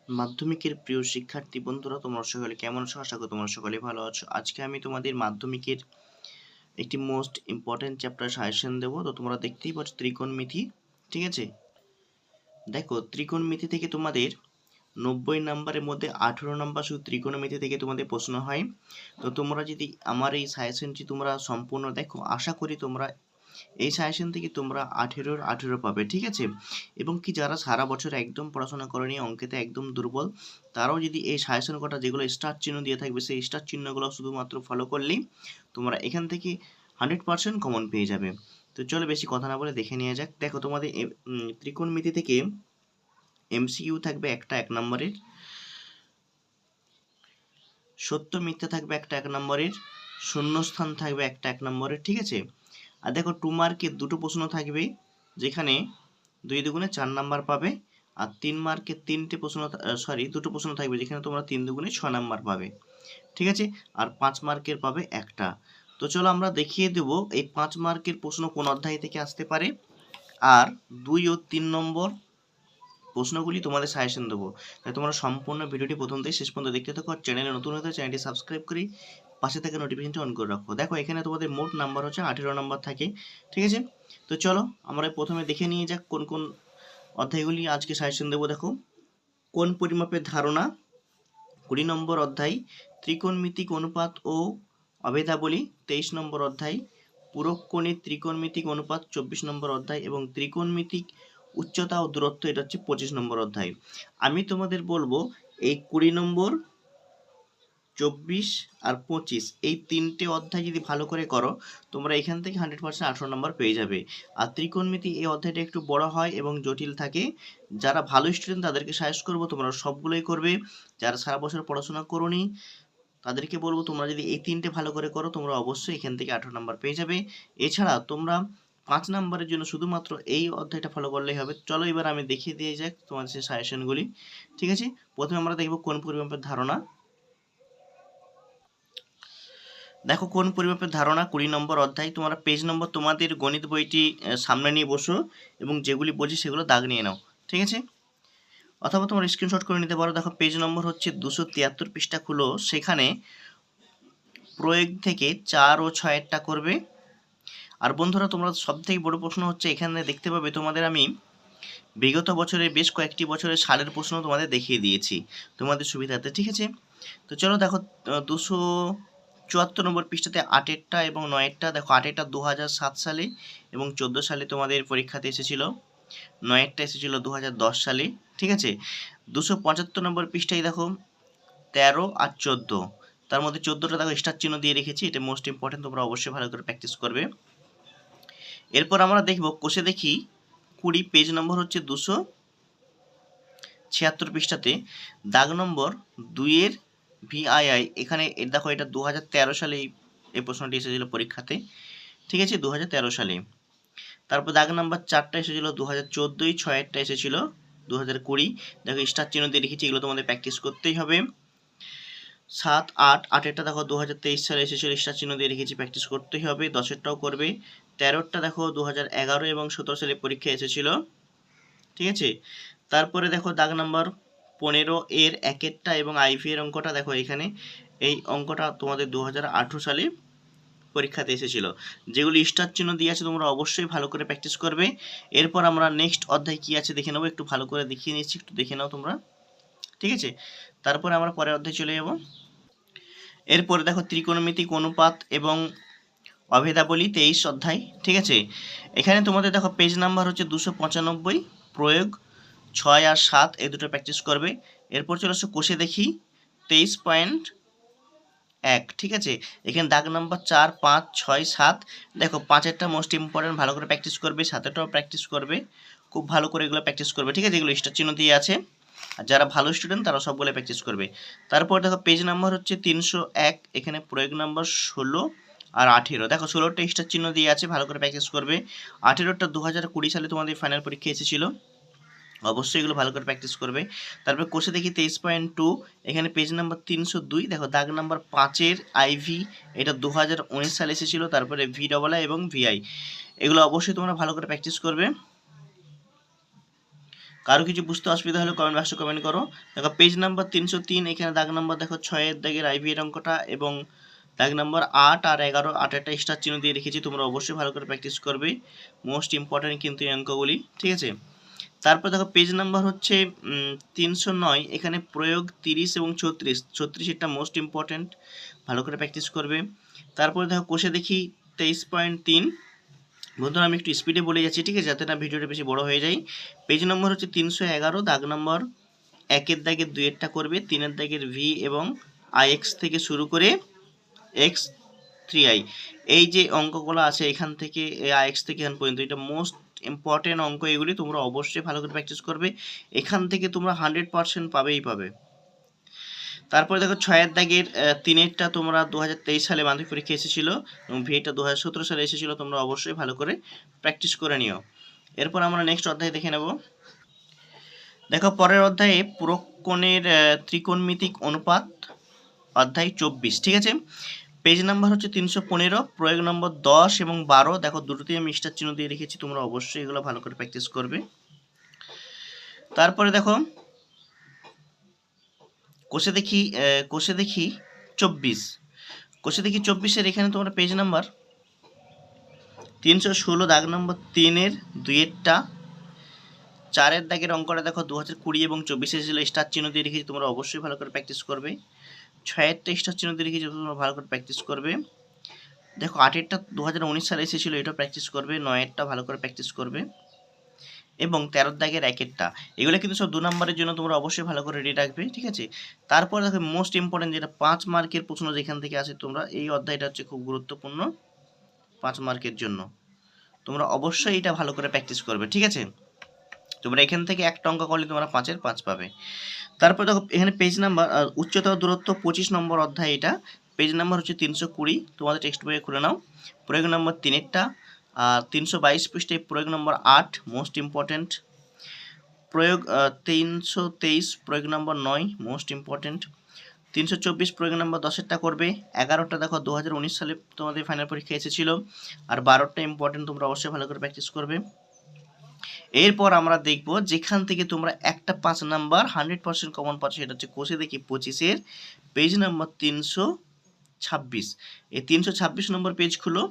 মাধ্যমিকের প্রিয় শিক্ষার্থী বন্ধুরা, তোমরা সকলে কেমন আছো? আশা করি তোমরা সকলে ভালো আছো। আজকে আমি তোমাদের মাধ্যমিকের একটি মোস্ট ইম্পর্টেন্ট চ্যাপ্টার সাজেশন দেবো। তো তোমরা দেখতেই পাচ্ছ ত্রিকোণমিতি, ঠিক আছে। দেখো, ত্রিকোণমিতি থেকে তোমাদের 90 নম্বরের মধ্যে 18 নম্বর শুধু ত্রিকোণমিতি থেকে তোমাদের প্রশ্ন হয়। তো তোমরা যদি আমার এই সাজেশনটি তোমরা সম্পূর্ণ দেখো, আশা করি তোমরা এই সাজেশন থেকে তোমরা 18 পাবে, ঠিক আছে। এবং কি যারা সারা বছর একদম পড়াশোনা করেনি, অঙ্কেতে একদম দুর্বল, তারাও যদি এই সাজেশন কটা যেগুলো স্টার চিহ্ন দিয়ে থাকবে সেই স্টার চিহ্নগুলো শুধুমাত্র ফলো করলেই তোমরা এখান থেকে 100% কমন পেয়ে যাবে। তো চলো বেশি কথা না বলে দেখে নেওয়া যাক। দেখো, তোমাদের ত্রিকোণমিতি থেকে এমসিকিউ থাকবে একটা 1 নম্বরের, সত্য মিথ্যা থাকবে একটা 1 নম্বরের, শূন্যস্থান থাকবে একটা 1 নম্বরের, ঠিক আছে। আর দেখো 2 মার্কের দুটো প্রশ্ন থাকবে, যেখানে 2 দুগুণে 4 নাম্বার পাবে। আর 3 মার্কের দুটো প্রশ্ন থাকবে, যেখানে তোমরা 3 দুগুণে 6 নাম্বার পাবে, ঠিক আছে। আর 5 মার্কের পাবে একটা। তো চলো আমরা দেখিয়ে দেবো এই 5 মার্কের প্রশ্ন কোন অধ্যায় থেকে আসতে পারে, আর 2 ও 3 নম্বর প্রশ্নগুলি তোমাদের সাজেশন দেবো। তাই তোমরা সম্পূর্ণ ভিডিওটি প্রথম থেকে শেষ পর্যন্ত দেখতে থাকো। আর চ্যানেলে নতুন হতে চ্যানেলটি সাবস্ক্রাইব করি, পাশে থেকে নোটিফিকেশনটি অন করে রাখো। দেখো, এখানে তোমাদের মোট নাম্বার হচ্ছে 18 নাম্বার থাকে, ঠিক আছে। তো চলো আমরা প্রথমে দেখে নিয়ে যাক কোন কোন অধ্যায়গুলি আজকে সাজেশন দেবো। দেখো, কোন পরিমাপের ধারণা 20 নম্বর অধ্যায়, ত্রিকোণমিতিক অনুপাত ও অভেদাবলী 23 নম্বর অধ্যায়, পুরকোণের ত্রিকোণমিতিক অনুপাত 24 নম্বর অধ্যায়, এবং ত্রিকোণমিতিক উচ্চতা ও দূরত্ব এটা হচ্ছে 25 নম্বর অধ্যায়। আমি তোমাদের বলবো এই 20 নম্বর, 24 আর 25 এই তিনটে অধ্যায় যদি ভালো করে করো, তোমরা এখান থেকে 100% 18 নম্বর পেয়ে যাবে। আর ত্রিকোণমিতি এই অধ্যায়টা একটু বড় হয় এবং জটিল থাকে। যারা ভালো স্টুডেন্ট তাদেরকে সাজেস্ট করবো তোমরা সবগুলোই করবে। যারা সারা বছর পড়াশোনা করোনি তাদেরকে বলবো তোমরা যদি এই তিনটে ভালো করে করো, তোমরা অবশ্যই এখান থেকে 18 নম্বর পেয়ে যাবে। এছাড়া তোমরা 5 নম্বরের জন্য শুধুমাত্র এই অধ্যায়টা ফলো করলেই হবে। চলো এবার আমি দেখিয়ে দিয়ে যাক তোমাদের সেই সাজেশনগুলি, ঠিক আছে। প্রথমে আমরা দেখবো কোন পরিমাপের ধারণা। দেখো, কোন পরিমাপের ধারণা 20 নম্বর অধ্যায়। তোমরা পেজ নম্বর তোমাদের গণিত বইটি সামনে নিয়ে বসো এবং যেগুলি বলছি সেগুলো দাগ নিয়ে নাও, ঠিক আছে। অথবা তোমরা স্ক্রিনশট করে নিতে পারো। দেখো, পেজ নম্বর হচ্ছে 273 পৃষ্ঠা খুলো, সেখানে প্রয়োগ থেকে 4 ও 6 করবে। আর বন্ধুরা, তোমরা সবথেকে বড় প্রশ্ন হচ্ছে এখানে দেখতে পাবে তোমাদের আমি বিগত বছরের বেশ কয়েকটি বছরের সালের প্রশ্ন তোমাদের দেখিয়ে দিয়েছি তোমাদের সুবিধাতে, ঠিক আছে। তো চলো দেখো, 274 নম্বর পৃষ্ঠাতে 8 এবং 9 দেখো, 8 2007 সালে এবং 14 সালে তোমাদের পরীক্ষাতে এসেছিল, 9 এসেছিল 2010 সালে, ঠিক আছে। 275 নম্বর পৃষ্ঠায় দেখো 13 আর 14, তার মধ্যে 14টা দেখো স্টার চিহ্ন দিয়ে রেখেছি, এটা মোস্ট ইম্পর্টেন্ট, তোমরা অবশ্যই ভালো করে প্র্যাকটিস করবে। এরপর আমরা দেখব কোষে দেখি 20, পেজ নম্বর হচ্ছে 276 পৃষ্ঠাতে দাগ নম্বর 2 ভিআইআই। এখানে দেখো, এটা 2013 সালে এই প্রশ্নটি এসেছিল পরীক্ষাতে, ঠিক আছে, 2013 সালে। তারপর দাগ নাম্বার 4টা এসেছিল 2014, 6 এসেছিল 2020। দেখো স্টার চিহ্ন দিয়ে লিখেছি, এগুলো তোমাদের প্র্যাকটিস করতেই হবে। 7, 8, 8 দেখো 2023 সালে এসেছিল, স্টার চিহ্ন দিয়ে লিখেছি, প্র্যাকটিস করতেই হবে। 10টাও করবে। 13টা দেখো 2011 এবং 17 সালে পরীক্ষা এসেছিল, ঠিক আছে। তারপরে দেখো দাগ নাম্বার 15 এর 1 এবং আইভি এর অঙ্কটা দেখো, এখানে এই অঙ্কটা তোমাদের 2018 সালে পরীক্ষাতে এসেছিল। যেগুলি স্টার চিহ্ন দিয়ে আছে তোমরা অবশ্যই ভালো করে প্র্যাকটিস করবে। এরপর আমরা নেক্সট অধ্যায় কি আছে দেখে নেবো, একটু ভালো করে দেখিয়ে নিচ্ছি, একটু দেখে নাও তোমরা, ঠিক আছে। তারপরে আমরা পরের অধ্যায় চলে যাব। এরপরে দেখো ত্রিকোণমিতিক অনুপাত এবং অভেদাবলী 23 অধ্যায়, ঠিক আছে। এখানে তোমাদের দেখো পেজ নাম্বার হচ্ছে 295, প্রয়োগ 6 আর 7 এই দুটো প্র্যাকটিস করবে। এরপর চলে আসো কোষে দেখি 23.1, ঠিক আছে। এখানে দাগ নাম্বার 4, 5, 6, 7 দেখো, 5এরটা মোস্ট ইম্পর্টেন্ট, ভালো করে প্র্যাকটিস করবে। 7এরটাও প্র্যাকটিস করবে, খুব ভালো করে এগুলো প্র্যাকটিস করবে, ঠিক আছে। এগুলো স্টার চিহ্ন দিয়ে আছে, আর যারা ভালো স্টুডেন্ট তারা সবগুলো প্র্যাকটিস করবে। তারপর দেখো পেজ নাম্বার হচ্ছে 301, এখানে প্রয়োগ নাম্বার 16 আর 18 দেখো, 16টা স্টার চিহ্ন দিয়ে আছে, ভালো করে প্র্যাকটিস করবে। 18টা 2020 সালে তোমাদের ফাইনাল পরীক্ষা এসেছিল, অবশ্যই এগুলো ভালো করে প্র্যাকটিস করবে। তারপর কোষে দেখি 23.2, এখানে পেজ নাম্বার 302 দেখো, দাগ নাম্বার 5-এর আইভি, এটা 2019 সালে এসেছিল। তারপরে ভি ডবল আই এবং ভিআই, এগুলো অবশ্যই তোমরা ভালো করে প্র্যাকটিস করবে, কারো কিছু বুঝতে অসুবিধা হলে কমেন্ট বক্সে কমেন্ট করো। দেখো পেজ নাম্বার 303, এখানে দাগ নাম্বার দেখো 6 দাগের আইভি এর অঙ্কটা এবং দাগ নাম্বার 8 আর 11 8 স্টার চিহ্ন দিয়ে রেখেছি, তোমরা অবশ্যই ভালো করে প্র্যাকটিস করবে, মোস্ট ইম্পর্টেন্ট কিন্তু এই অঙ্কগুলি, ঠিক আছে। তারপর দেখো পেজ নাম্বার হচ্ছে 309, এখানে প্রয়োগ 30 এবং 36 এটা মোস্ট ইম্পর্টেন্ট, ভালো করে প্র্যাকটিস করবে। তারপরে দেখো কোষে দেখি 23.3, বন্ধুরা আমি একটু স্পিডে বলে যাচ্ছি, ঠিক আছে, যাতে না ভিডিওটা বেশি বড় হয়ে যায়। পেজ নম্বর হচ্ছে 311, দাগ নম্বর 1 দাগের 2 করবে, 3 দাগের ভি এবং আইএক্স থেকে শুরু করে এক্স 3i, এই যে অঙ্কগুলো আছে এখান থেকে আইএক্স থেকে এখান পর্যন্ত, এটা মোস্ট ইম্পর্টেন্ট অঙ্ক, এগুলি তোমরা অবশ্যই ভালো করে প্র্যাকটিস করবে, এখান থেকে তোমরা 100% পাবেই পাবে। তারপরে দেখো 6 দাগের 3টা তোমরা 2023 সালে মাধ্যমিক পরীক্ষা এসেছিল এবং ভিটা 2017 সালে এসেছিল, তোমরা অবশ্যই ভালো করে প্র্যাকটিস করে নিও। এরপর আমরা নেক্সট অধ্যায় দেখে নেব। দেখো পরের অধ্যায়ে পুরকোণের ত্রিকোণমিতিক অনুপাত, অধ্যায় 24, ঠিক আছে। পেজ নাম্বার হচ্ছে 315, প্রয়োগ নম্বর 10 এবং 12, দেখো দুটোতেই আমি স্টার চিহ্ন দিয়ে রেখেছি, তোমরা অবশ্যই এগুলো ভালো করে প্র্যাকটিস করবে। তারপরে দেখো কোষে দেখি 24, কোষে দেখি 24-এর এখানে তোমরা পেজ নাম্বার 316, দাগ নম্বর 3-এর 2-এরটা, 4 দাগের অঙ্কটা দেখো 2020 এবং 24 ছিল, স্টার চিহ্ন দিয়ে রেখেছি, তোমরা অবশ্যই ভালো করে প্র্যাকটিস করবে। 6-এরটা স্টার চিহ্ন দিয়ে রেখেছি, তোমরা ভালো করে প্র্যাকটিস করবে। দেখো 8-এরটা 2019 সালে এসেছিল, এটা প্র্যাকটিস করবে। 9-এরটা ভালো করে প্র্যাকটিস করবে এবং 13 দাগের 1-এরটা, এগুলো কিন্তু সব 2 নম্বরের জন্য তোমরা অবশ্যই ভালো করে রেডি রাখবে, ঠিক আছে। তারপর দেখো মোস্ট ইম্পর্টেন্ট যেটা 5 মার্কের প্রশ্ন যেখান থেকে আসে, তোমরা এই অধ্যায়টা হচ্ছে খুব গুরুত্বপূর্ণ 5 মার্কের জন্য, তোমরা অবশ্যই এটা ভালো করে প্র্যাকটিস করবে, ঠিক আছে। তোমরা এখান থেকে একটা অঙ্ক করলে তোমরা 5-এর 5 পাবে। তারপর দেখো এখানে পেজ নাম্বার উচ্চতর দূরত্ব 25 নম্বর অধ্যায়, এটা পেজ নাম্বার হচ্ছে 320, তোমাদের টেক্সট বইয়ে খুলে নাও। প্রয়োগ নম্বর 3-এরটা, 322 পৃষ্ঠায় প্রয়োগ নম্বর 8 মোস্ট ইম্পর্টেন্ট, প্রয়োগ 323 প্রয়োগ নম্বর 9 মোস্ট ইম্পর্টেন্ট, 324 প্রয়োগ নম্বর 10-এরটা করবে। 11টা দেখো 2019 সালে তোমাদের ফাইনাল পরীক্ষা এসেছিল, আর 12টা ইম্পর্টেন্ট, তোমরা অবশ্যই ভালো করে প্র্যাকটিস করবে। এরপর আমরা দেখব যেখান থেকে তোমরা একটা 5 নাম্বার 100% কমন পাচ্ছ, সেটা হচ্ছে কোষে দেখি 25-এর পেজ নাম্বার 326, এই 326 নম্বর পেজ খুলো,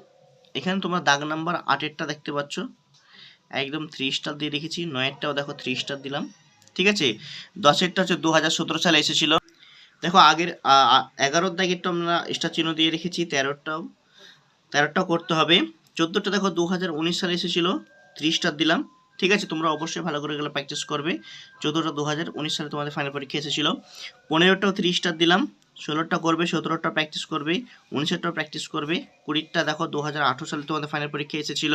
এখানে তোমরা দাগ নাম্বার 8-এরটা দেখতে পাচ্ছ, একদম 3 স্টার দিয়ে রেখেছি। 9-এরটাও দেখো 3 স্টার দিলাম, ঠিক আছে। 10-এরটা হচ্ছে 2017 সালে এসেছিল, দেখো আগের 11 দাগেরটা আমরা স্টার চিহ্ন দিয়ে রেখেছি। 13টাও করতে হবে। 14টা দেখো 2019 সালে এসেছিল, 3 স্টার দিলাম, ঠিক আছে। তোমরা অবশ্যই ভালো করে এগুলো প্র্যাকটিস করবে। 14টা 2019 সালে তোমাদের ফাইনাল পরীক্ষা এসেছিল। 15টাও 3 স্টার দিলাম, 16টা করবে, 17টা প্র্যাকটিস করবে, 19টাও প্র্যাকটিস করবে। 20টা দেখো 2018 সালে তোমাদের ফাইনাল পরীক্ষা এসেছিল।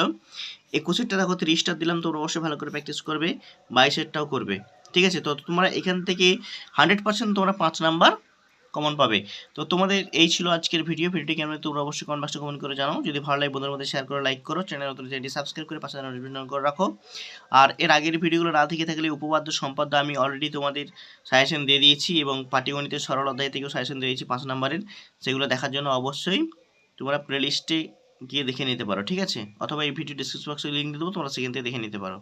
21টা দেখো 3 স্টার দিলাম, তোমরা অবশ্যই ভালো করে প্র্যাকটিস করবে। 22-এরটাও করবে, ঠিক আছে। তো তোমরা এখান থেকে 100% তোমরা 5 নাম্বার কমন পাবে। তো তোমাদের এই ছিল আজকের ভিডিওটি কেমন তোমরা অবশ্যই কমেন্ট বক্সে কমেন্ট করে জানাও। যদি ভালো লাগে বন্ধুদের মধ্যে শেয়ার করে, লাইক করো, চ্যানেল নতুন চ্যানেলটি সাবস্ক্রাইব করে পাশে নোটিফিকেশন করে রাখো। আর এর আগের ভিডিওগুলো না দেখে থাকলে উপপাদ্য সম্পাদ্য আমি অলরেডি তোমাদের সাজেশন দিয়ে দিয়েছি এবং পাটিগণিতের সরল অধ্যায় থেকেও সাজেশন দিয়েছি 5 নম্বরের, সেগুলো দেখার জন্য অবশ্যই তোমরা প্লেলিস্টে গিয়ে দেখে নিতে পারো, ঠিক আছে। অথবা এই ভিডিও ডিসক্রিপশন বক্সে লিঙ্ক দিয়ে দেবো, তোমরা সেখান থেকে দেখে নিতে পারো।